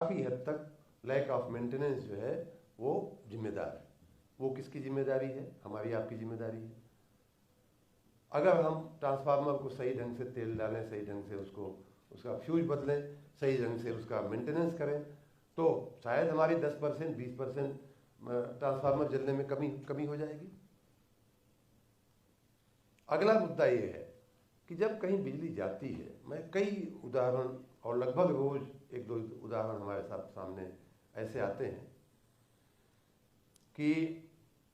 काफ़ी हद तक लैक ऑफ मेंटेनेंस जो है वो जिम्मेदार है। वो किसकी जिम्मेदारी है? हमारी आपकी जिम्मेदारी है। अगर हम ट्रांसफार्मर को सही ढंग से तेल डालें, सही ढंग से उसका फ्यूज बदलें, सही ढंग से उसका मेंटेनेंस करें, तो शायद हमारी 10% 20% ट्रांसफार्मर जलने में कमी हो जाएगी। अगला मुद्दा ये है कि जब कहीं बिजली जाती है, मैं कई उदाहरण और लगभग रोज एक दो उदाहरण हमारे सामने ऐसे आते हैं कि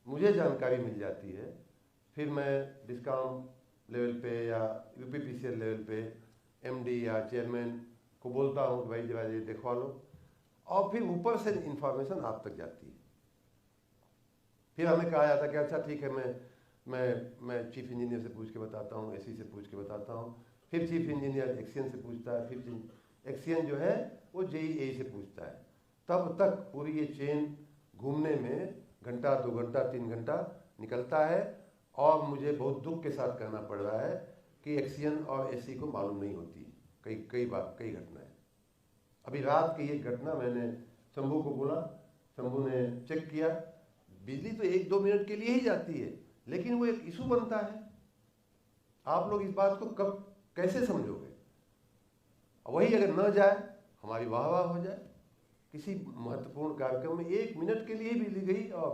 मुझे जानकारी मिल जाती है, फिर मैं डिस्कॉम लेवल पे या यूपीपीसीएल लेवल पे एमडी या चेयरमैन को बोलता हूँ कि भाई जरा ये दिखवा लो, और फिर ऊपर से इंफॉर्मेशन आप तक जाती है। फिर हमें कहा जाता है कि अच्छा ठीक है, मैं चीफ इंजीनियर से पूछ के बताता हूँ, एसी से पूछ के बताता हूँ। फिर चीफ इंजीनियर एक्सीएन से पूछता है, फिर एक्सीएन जो है वो जेईए से पूछता है। तब तक पूरी ये चेन घूमने में घंटा 2 घंटा 3 घंटा निकलता है, और मुझे बहुत दुख के साथ कहना पड़ रहा है कि एक्सीएन और एसी को मालूम नहीं होती कई घटनाएं। अभी रात की एक घटना मैंने शंभू को बोला, शंभू ने चेक किया, बिजली तो 1-2 मिनट के लिए ही जाती है, लेकिन वो एक इशू बनता है। आप लोग इस बात को कब कैसे समझोगे? वही अगर न जाए, हमारी वाह वाह हो जाए। किसी महत्वपूर्ण कार्यक्रम में 1 मिनट के लिए ही बिजली गई और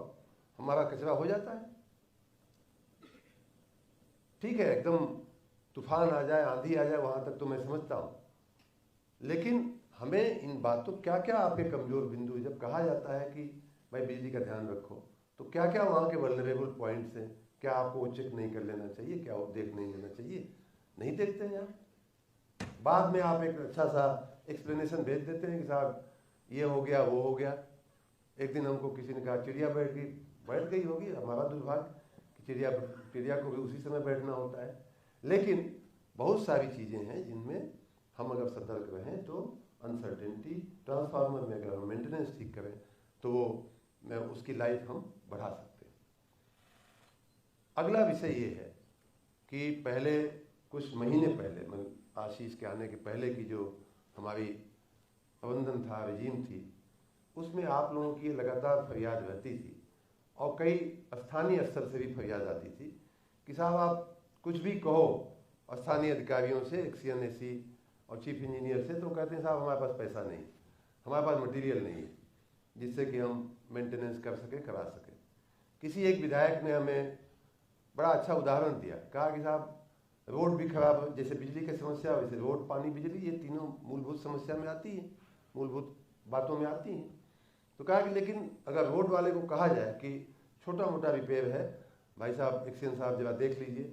हमारा कचरा हो जाता है। ठीक है, एकदम तूफान आ जाए, आंधी आ जाए, वहां तक तो मैं समझता हूं, लेकिन हमें इन बातों क्या क्या आपके कमजोर बिंदु, जब कहा जाता है कि भाई बिजली का ध्यान रखो, तो क्या क्या वहां के वल्नरेबल पॉइंट्स हैं? क्या आपको वो चेक नहीं कर लेना चाहिए? क्या वो देख नहीं लेना चाहिए? नहीं देखते हैं आप। बाद में आप एक अच्छा सा एक्सप्लेनेशन भेज देते हैं कि साहब ये हो गया, वो हो गया। एक दिन हमको किसी ने कहा चिड़िया बैठ गई होगी, हमारा दुर्भाग्य कि चिड़िया को भी उसी समय बैठना होता है। लेकिन बहुत सारी चीज़ें हैं जिनमें हम अगर सतर्क रहें तो अनसर्टेनिटी, ट्रांसफार्मर में अगर हम मेंटेनेंस ठीक करें तो वो उसकी लाइफ हम बढ़ा सकते हैं। अगला विषय ये है कि पहले कुछ महीने पहले, मैं आशीष के आने के पहले की जो हमारी प्रबंधन था, रजीम थी, उसमें आप लोगों की लगातार फरियाद रहती थी, और कई स्थानीय स्तर से भी फरियाद आती थी कि साहब आप कुछ भी कहो स्थानीय अधिकारियों से, एक्सीएन एसी और चीफ इंजीनियर से, तो कहते हैं साहब हमारे पास पैसा नहीं, हमारे पास मटेरियल नहीं है जिससे कि हम मेंटेनेंस कर सकें, करा सकें। किसी एक विधायक ने हमें बड़ा अच्छा उदाहरण दिया, कहा कि साहब रोड भी खराब है, जैसे बिजली की समस्या वैसे रोड, पानी, बिजली, ये तीनों मूलभूत समस्या में आती है, मूलभूत बातों में आती हैं। तो कहा कि लेकिन अगर रोड वाले को कहा जाए कि छोटा मोटा रिपेयर है, भाई साहब एक्सीएन साहब जरा देख लीजिए,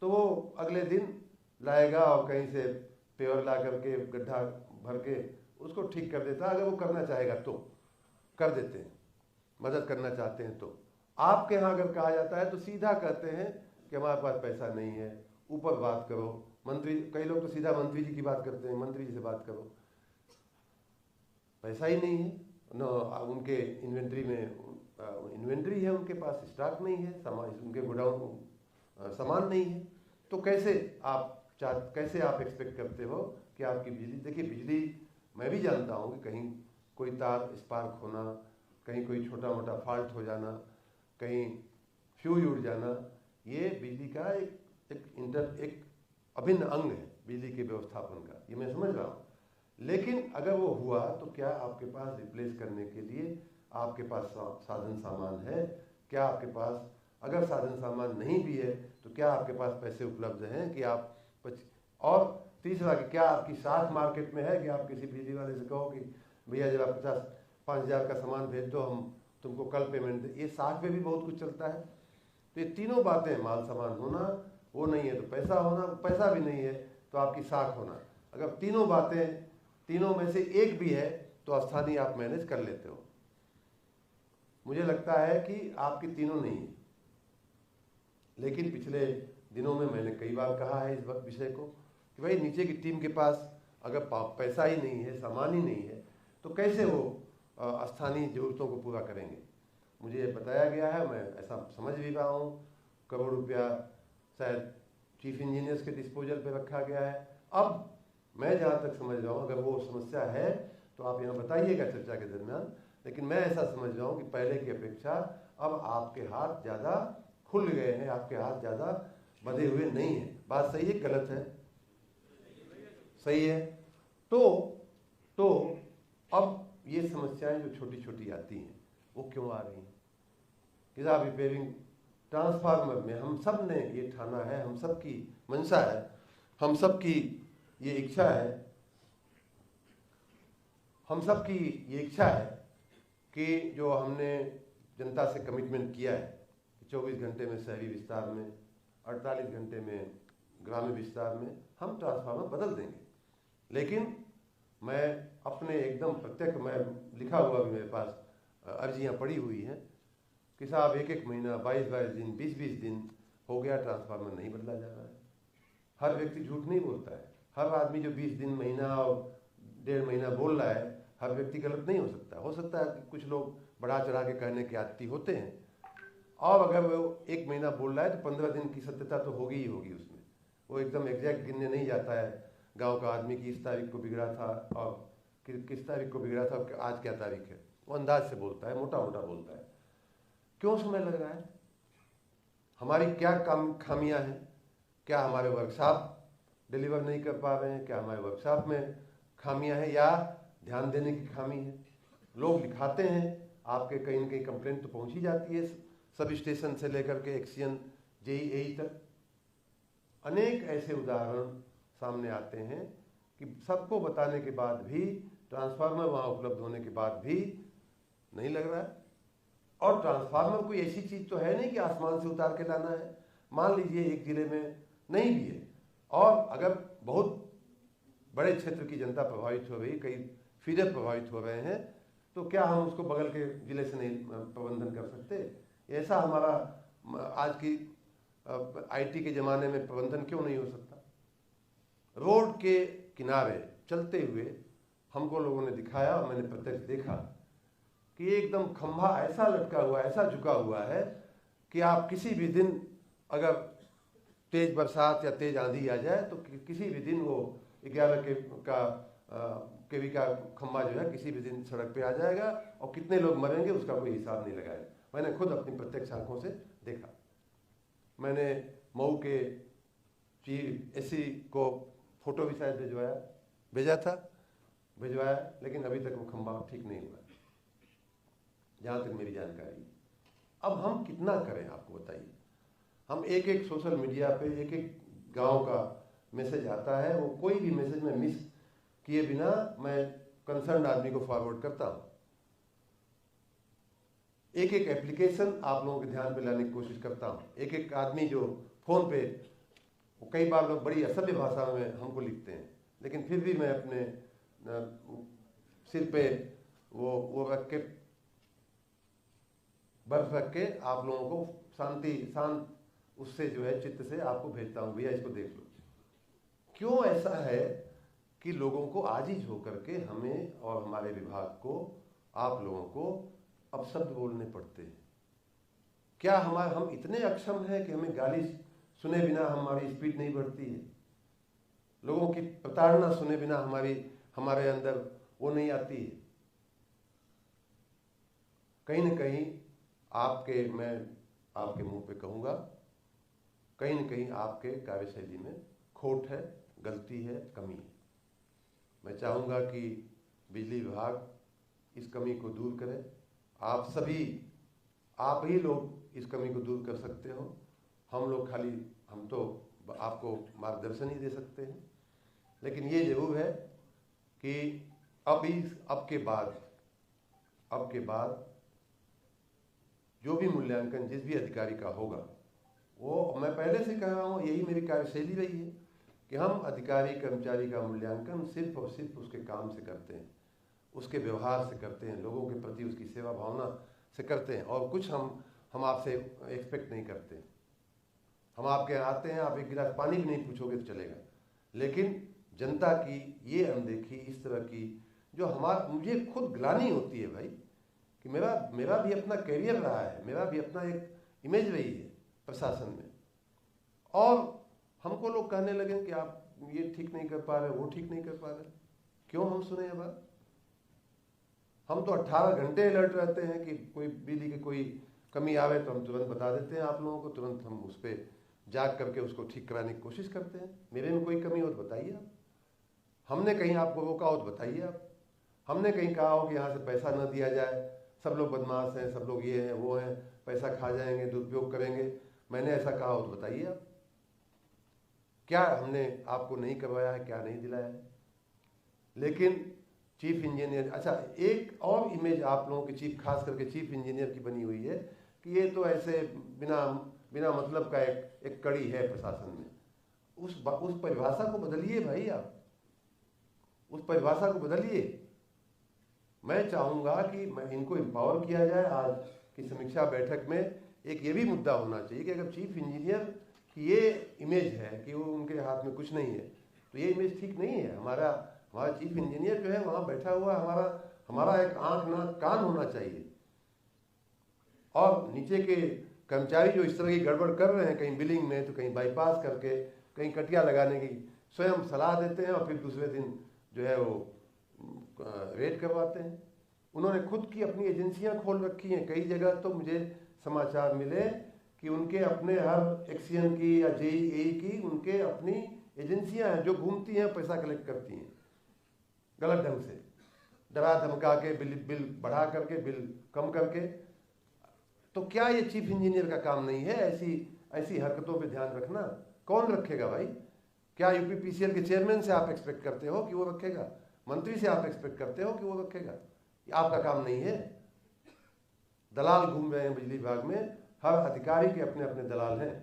तो वो अगले दिन लाएगा और कहीं से पेवर ला करके गड्ढा भर के उसको ठीक कर देता। अगर वो करना चाहेगा तो कर देते हैं, मदद करना चाहते हैं तो। आपके यहाँ अगर कहा जाता है तो सीधा कहते हैं कि हमारे पास पैसा नहीं है, ऊपर बात करो, मंत्री, कई लोग तो सीधा मंत्री जी की बात करते हैं, मंत्री जी से बात करो। पैसा ही नहीं है न, उनके इन्वेंट्री में इन्वेंट्री है, उनके पास स्टॉक नहीं है, सामान, उनके गोडाउन सामान नहीं है, तो कैसे आप एक्सपेक्ट करते हो कि आपकी बिजली, देखिए बिजली मैं भी जानता हूँ कि कहीं कोई तार स्पार्क होना, कहीं कोई छोटा मोटा फॉल्ट हो जाना, कहीं फ्यूज उड़ जाना, ये बिजली का एक अभिन्न अंग है बिजली के व्यवस्थापन का, ये मैं समझ रहा हूँ। लेकिन अगर वो हुआ तो क्या आपके पास रिप्लेस करने के लिए आपके पास साधन सामान है? क्या आपके पास, अगर साधन सामान नहीं भी है तो क्या आपके पास पैसे उपलब्ध हैं कि आप और तीसरा कि क्या आपकी साख मार्केट में है कि आप किसी बिजली वाले से कहो कि भैया जरा 5,000 का सामान भेज दो, हम तुमको कल पेमेंट दे। ये साख पे भी बहुत कुछ चलता है। तो ये तीनों बातें, माल सामान होना, वो नहीं है तो पैसा होना, पैसा भी नहीं है तो आपकी साख होना, अगर तीनों बातें, तीनों में से एक भी है तो स्थानीय आप मैनेज कर लेते हो। मुझे लगता है कि आपकी तीनों नहीं है, लेकिन पिछले दिनों में मैंने कई बार कहा है इस वक्त विषय को कि भाई नीचे की टीम के पास अगर पैसा ही नहीं है, सामान ही नहीं है, तो कैसे वो स्थानीय जरूरतों को पूरा करेंगे। मुझे बताया गया है, मैं ऐसा समझ भी रहा हूँ, करोड़ रुपया शायद चीफ इंजीनियर्स के डिस्पोजल पे रखा गया है। अब मैं जहाँ तक समझ रहा हूँ, अगर वो समस्या है तो आप यहाँ बताइएगा चर्चा के दरमियान। लेकिन मैं ऐसा समझ रहा हूँ कि पहले की अपेक्षा अब आपके हाथ ज़्यादा खुल गए हैं, आपके हाथ ज़्यादा बंधे हुए नहीं हैं। बात सही है गलत है? सही है। तो अब ये समस्याएं जो छोटी छोटी आती हैं वो क्यों आ रही हैं? कि साहब रिपेयरिंग ट्रांसफार्मर में हम सब ने ये ठाना है, हम सब की मंशा है, हम सब की ये इच्छा है, हम सब की ये इच्छा है कि जो हमने जनता से कमिटमेंट किया है कि 24 घंटे में शहरी विस्तार में, 48 घंटे में ग्रामीण विस्तार में हम ट्रांसफार्मर बदल देंगे। लेकिन मैं अपने एकदम प्रत्यक्ष, मैं लिखा हुआ भी मेरे पास अर्जियां पड़ी हुई हैं कि साहब 1-1 महीना, 22-22 दिन, 20-20 दिन हो गया ट्रांसफार्मर नहीं बदला जा रहा है। हर व्यक्ति झूठ नहीं बोलता है। हर आदमी जो 20 दिन, महीना और 1.5 महीना बोल रहा है, हर व्यक्ति गलत नहीं हो सकता। हो सकता है कि कुछ लोग बढ़ा चढ़ा के कहने के आदी होते हैं, और अगर वो 1 महीना बोल रहा है तो 15 दिन की सत्यता तो होगी ही होगी उसमें। वो एकदम एग्जैक्ट गिनने नहीं जाता है गांव का आदमी की इस तारीख को बिगड़ा था और किस तारीख को बिगड़ा था और आज क्या तारीख है। वो अंदाज से बोलता है, मोटा मोटा बोलता है। क्यों समय लग रहा है? हमारी क्या खामियां हैं? क्या हमारे वर्कशॉप डिलीवर नहीं कर पा रहे हैं? क्या हमारे वर्कशॉप में खामियां हैं, या ध्यान देने की खामी है? लोग लिखाते हैं, आपके कहीं न कहीं कंप्लेंट तो पहुंच ही जाती है, सब स्टेशन से लेकर के एक्सीएन, जेईई तक। अनेक ऐसे उदाहरण सामने आते हैं कि सबको बताने के बाद भी, ट्रांसफार्मर वहाँ उपलब्ध होने के बाद भी नहीं लग रहा है। और ट्रांसफार्मर कोई ऐसी चीज़ तो है नहीं कि आसमान से उतार के लाना है। मान लीजिए एक जिले में नहीं भी है, और अगर बहुत बड़े क्षेत्र की जनता प्रभावित हो रही, कई फीडर प्रभावित हो रहे हैं, तो क्या हम उसको बगल के जिले से नहीं प्रबंधन कर सकते? ऐसा हमारा आज की आईटी के ज़माने में प्रबंधन क्यों नहीं हो सकता? रोड के किनारे चलते हुए हमको लोगों ने दिखाया और मैंने प्रत्यक्ष देखा कि एकदम खंभा ऐसा लटका हुआ, ऐसा झुका हुआ है कि आप किसी भी दिन अगर तेज बरसात या तेज आंधी आ जाए तो किसी भी दिन वो 11 केवी का खंभा जो है किसी भी दिन सड़क पे आ जाएगा, और कितने लोग मरेंगे उसका कोई हिसाब नहीं लगाया। मैंने खुद अपनी प्रत्यक्ष आंखों से देखा। मैंने मऊ के एससी को फोटो भी शायद भिजवाया, लेकिन अभी तक वो खंभा ठीक नहीं हुआ, जहाँ तक मेरी जानकारी। अब हम कितना करें आपको बताइए? हम एक सोशल मीडिया पे एक गांव का मैसेज आता है, वो कोई भी मैसेज में मिस किए बिना मैं कंसर्न आदमी को फॉरवर्ड करता हूँ। एक एप्लीकेशन आप लोगों के ध्यान पे लाने की कोशिश करता हूँ। एक आदमी जो फोन पे, कई बार लोग बड़ी असभ्य भाषा में हमको लिखते हैं, लेकिन फिर भी मैं अपने सिर पे वो रख के, बर्फ रख के आप लोगों को शांत उससे जो है चित्त से आपको भेजता हूँ, भैया इसको देख लो। क्यों ऐसा है कि लोगों को आजिज होकर के हमें और हमारे विभाग को, आप लोगों को अपशब्द बोलने पड़ते हैं? क्या हम इतने अक्षम हैं कि हमें गाली सुने बिना हमारी स्पीड नहीं बढ़ती है? लोगों की प्रताड़ना सुने बिना हमारे अंदर वो नहीं आती है? कहीं न कहीं मैं आपके मुंह पे कहूँगा, कहीं न कहीं आपके कार्यशैली में खोट है, गलती है, कमी है। मैं चाहूँगा कि बिजली विभाग इस कमी को दूर करे। आप ही लोग इस कमी को दूर कर सकते हो। हम तो आपको मार्गदर्शन ही दे सकते हैं। लेकिन ये जरूर है कि अब के बाद जो भी मूल्यांकन जिस भी अधिकारी का होगा, वो मैं पहले से कह रहा हूँ, यही मेरी कार्यशैली रही है कि हम अधिकारी कर्मचारी का मूल्यांकन सिर्फ और सिर्फ उसके काम से करते हैं, उसके व्यवहार से करते हैं, लोगों के प्रति उसकी सेवा भावना से करते हैं, और कुछ हम आपसे एक्सपेक्ट नहीं करते। हम आपके यहाँ आते हैं, आप एक गिलास पानी भी नहीं पूछोगे तो चलेगा, लेकिन जनता की ये अनदेखी, इस तरह की जो मुझे खुद ग्लानि होती है भाई, कि मेरा भी अपना कैरियर रहा है, मेरा भी अपना एक इमेज रही है प्रशासन में, और हमको लोग कहने लगे कि आप ये ठीक नहीं कर पा रहे, वो ठीक नहीं कर पा रहे। क्यों हम सुने ये बात? हम तो 18 घंटे अलर्ट रहते हैं कि कोई बिजली की कोई कमी आवे तो हम तुरंत बता देते हैं आप लोगों को, तुरंत हम उस पर जाग करके उसको ठीक कराने की कोशिश करते हैं। मेरे में कोई कमी हो तो बताइए आप, हमने कहीं आपको रोका हो तो बताइए आप, हमने कहीं कहा हो कि यहाँ से पैसा न दिया जाए, सब लोग बदमाश हैं, सब लोग ये हैं वो हैं, पैसा खा जाएंगे, दुरुपयोग करेंगे, मैंने ऐसा कहा हो तो बताइए आप। क्या हमने आपको नहीं करवाया है, क्या नहीं दिलाया है? लेकिन चीफ इंजीनियर, अच्छा एक और इमेज आप लोगों की चीफ, खास करके चीफ इंजीनियर की बनी हुई है कि ये तो ऐसे बिना मतलब का एक कड़ी है प्रशासन में। उस परिभाषा को बदलिए भाई, आप उस परिभाषा को बदलिए। मैं चाहूँगा कि इनको एम्पावर किया जाए। आज की समीक्षा बैठक में एक ये भी मुद्दा होना चाहिए कि अगर चीफ इंजीनियर की ये इमेज है कि वो उनके हाथ में कुछ नहीं है, तो ये इमेज ठीक नहीं है। हमारा चीफ इंजीनियर जो है वहाँ बैठा हुआ, हमारा एक आँख नाक कान होना चाहिए। और नीचे के कर्मचारी जो इस तरह की गड़बड़ कर रहे हैं, कहीं बिलिंग में तो कहीं बाईपास करके, कहीं कटिया लगाने की स्वयं सलाह देते हैं और फिर दूसरे दिन जो है वो रेड करवाते हैं। उन्होंने खुद की अपनी एजेंसियां खोल रखी हैं। कई जगह तो मुझे समाचार मिले कि उनके अपने हर एक्सीएन की या जेईई की उनके अपनी एजेंसियां हैं जो घूमती हैं, पैसा कलेक्ट करती हैं गलत ढंग से, डरा धमका के, बिल बढ़ा करके, बिल कम करके। तो क्या ये चीफ इंजीनियर का काम नहीं है ऐसी हरकतों पे ध्यान रखना? कौन रखेगा भाई? क्या यूपीपीसीएल के चेयरमैन से आप एक्सपेक्ट करते हो कि वो रखेगा? मंत्री से आप एक्सपेक्ट करते हो कि वो रखेगा? ये आपका काम नहीं है। दलाल घूम रहे हैं बिजली विभाग में, हर अधिकारी के अपने अपने दलाल हैं।